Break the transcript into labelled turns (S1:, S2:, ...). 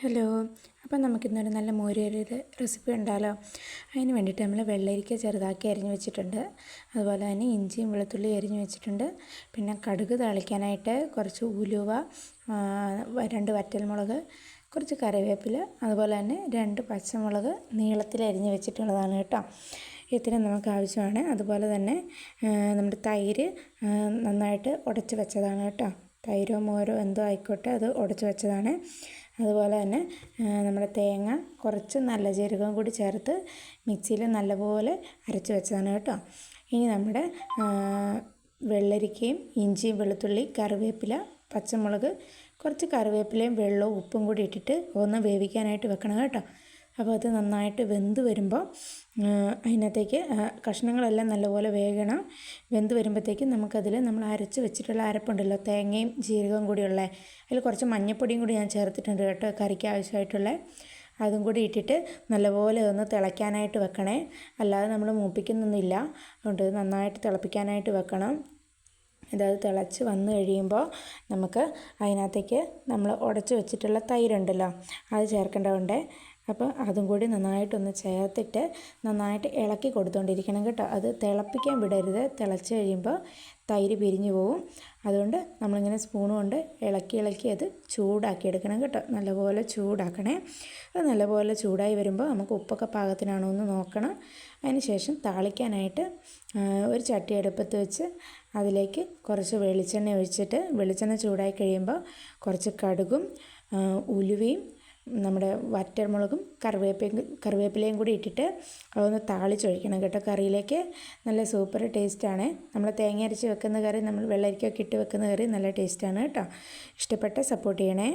S1: Hello. അപ്പം നമുക്കിന്നൊരു നല്ല മോരുകറിയുടെ റെസിപ്പി ഉണ്ടല്ലോ. അതിന് വേണ്ടിയിട്ട് നമ്മൾ വെള്ളരിക്ക ചെറുതാക്കി അരിഞ്ഞ് വെച്ചിട്ടുണ്ട്. അതുപോലെ തന്നെ ഇഞ്ചിയും വെളുത്തുള്ളി അരിഞ്ഞ് വെച്ചിട്ടുണ്ട്. പിന്നെ കടുക് താളിക്കാനായിട്ട് കുറച്ച് ഉലുവ, 2 വറ്റൽമുളക്, കുറച്ച് കറിവേപ്പില, അതുപോലെ തന്നെ 2 പച്ചമുളക് നീളത്തിൽ അരിഞ്ഞ് വെച്ചിട്ടുള്ളതാണ് കേട്ടോ. ഇത്രയും നമുക്ക് ആവശ്യമാണ്. അതുപോലെ തന്നെ നമ്മുടെ തൈര് നന്നായിട്ട് ഉടച്ച് വെച്ചതാണ് കേട്ടോ. തൈരോ മോരോ എന്തോ ആയിക്കോട്ടെ, അത് ഉടച്ച് വെച്ചതാണ്. അതുപോലെ തന്നെ നമ്മുടെ തേങ്ങ കുറച്ച് നല്ല ജീരകം കൂടി ചേർത്ത് മിക്സിയിൽ നല്ലപോലെ അരച്ച് വെച്ചതാണ് കേട്ടോ. ഇനി നമ്മുടെ വെള്ളരിക്കയും ഇഞ്ചിയും വെളുത്തുള്ളി കറിവേപ്പില പച്ചമുളക് കുറച്ച് കറിവേപ്പിലയും വെള്ളവും ഉപ്പും കൂടി ഇട്ടിട്ട് ഒന്ന് വേവിക്കാനായിട്ട് വെക്കണം കേട്ടോ. അപ്പോൾ അത് നന്നായിട്ട് വെന്ത് വരുമ്പോൾ അതിനകത്തേക്ക് കഷ്ണങ്ങളെല്ലാം നല്ലപോലെ വേകണം. വെന്ത് വരുമ്പോഴത്തേക്കും നമുക്കതിൽ നമ്മൾ അരച്ച് വെച്ചിട്ടുള്ള അരപ്പുണ്ടല്ലോ, തേങ്ങയും ജീരകവും കൂടിയുള്ള, അതിൽ കുറച്ച് മഞ്ഞൾപ്പൊടിയും കൂടി ഞാൻ ചേർത്തിട്ടുണ്ട് കേട്ടോ, കറിക്ക് ആവശ്യമായിട്ടുള്ള. അതും കൂടി ഇട്ടിട്ട് നല്ലപോലെ ഒന്ന് തിളയ്ക്കാനായിട്ട് വെക്കണേ. അല്ലാതെ നമ്മൾ മൂപ്പിക്കുന്നൊന്നുമില്ല. അതുകൊണ്ട് നന്നായിട്ട് തിളപ്പിക്കാനായിട്ട് വെക്കണം. ഇതത് തിളച്ച് വന്നു കഴിയുമ്പോൾ നമുക്ക് അതിനകത്തേക്ക് നമ്മൾ ഉടച്ച് വെച്ചിട്ടുള്ള തൈരുണ്ടല്ലോ, അത് ചേർക്കേണ്ടതുണ്ട്. അപ്പോൾ അതും കൂടി നന്നായിട്ടൊന്ന് ചേർത്തിട്ട് നന്നായിട്ട് ഇളക്കി കൊടുത്തുകൊണ്ടിരിക്കണം കേട്ടോ. അത് തിളപ്പിക്കാൻ വിടരുത്. തിളച്ച് കഴിയുമ്പോൾ തൈര് പിരിഞ്ഞു പോവും. അതുകൊണ്ട് നമ്മളിങ്ങനെ സ്പൂൺ കൊണ്ട് ഇളക്കി അത് ചൂടാക്കി എടുക്കണം കേട്ടോ. നല്ലപോലെ ചൂടാക്കണേ. അത് നല്ലപോലെ ചൂടായി വരുമ്പോൾ നമുക്ക് ഉപ്പൊക്കെ പാകത്തിനാണോ എന്ന് നോക്കണം. അതിന് ശേഷം താളിക്കാനായിട്ട് ഒരു ചട്ടി അടുപ്പത്ത് വെച്ച് അതിലേക്ക് കുറച്ച് വെളിച്ചെണ്ണ ഒഴിച്ചിട്ട്, വെളിച്ചെണ്ണ ചൂടായി കഴിയുമ്പോൾ കുറച്ച് കടുകും ഉലുവയും നമ്മുടെ വറ്റൽമുളകും കറിവേപ്പിലയും കൂടി ഇട്ടിട്ട് അതൊന്ന് താളിച്ചൊഴിക്കണം കേട്ടോ കറിയിലേക്ക്. നല്ല സൂപ്പർ ടേസ്റ്റാണ്. നമ്മൾ തേങ്ങ അരച്ച് വെക്കുന്ന കറി, നമ്മൾ വെള്ളരിക്കൊക്കെ ഇട്ട് വെക്കുന്ന കറി നല്ല ടേസ്റ്റാണ് കേട്ടോ. ഇഷ്ടപ്പെട്ട സപ്പോർട്ട് ചെയ്യണേ.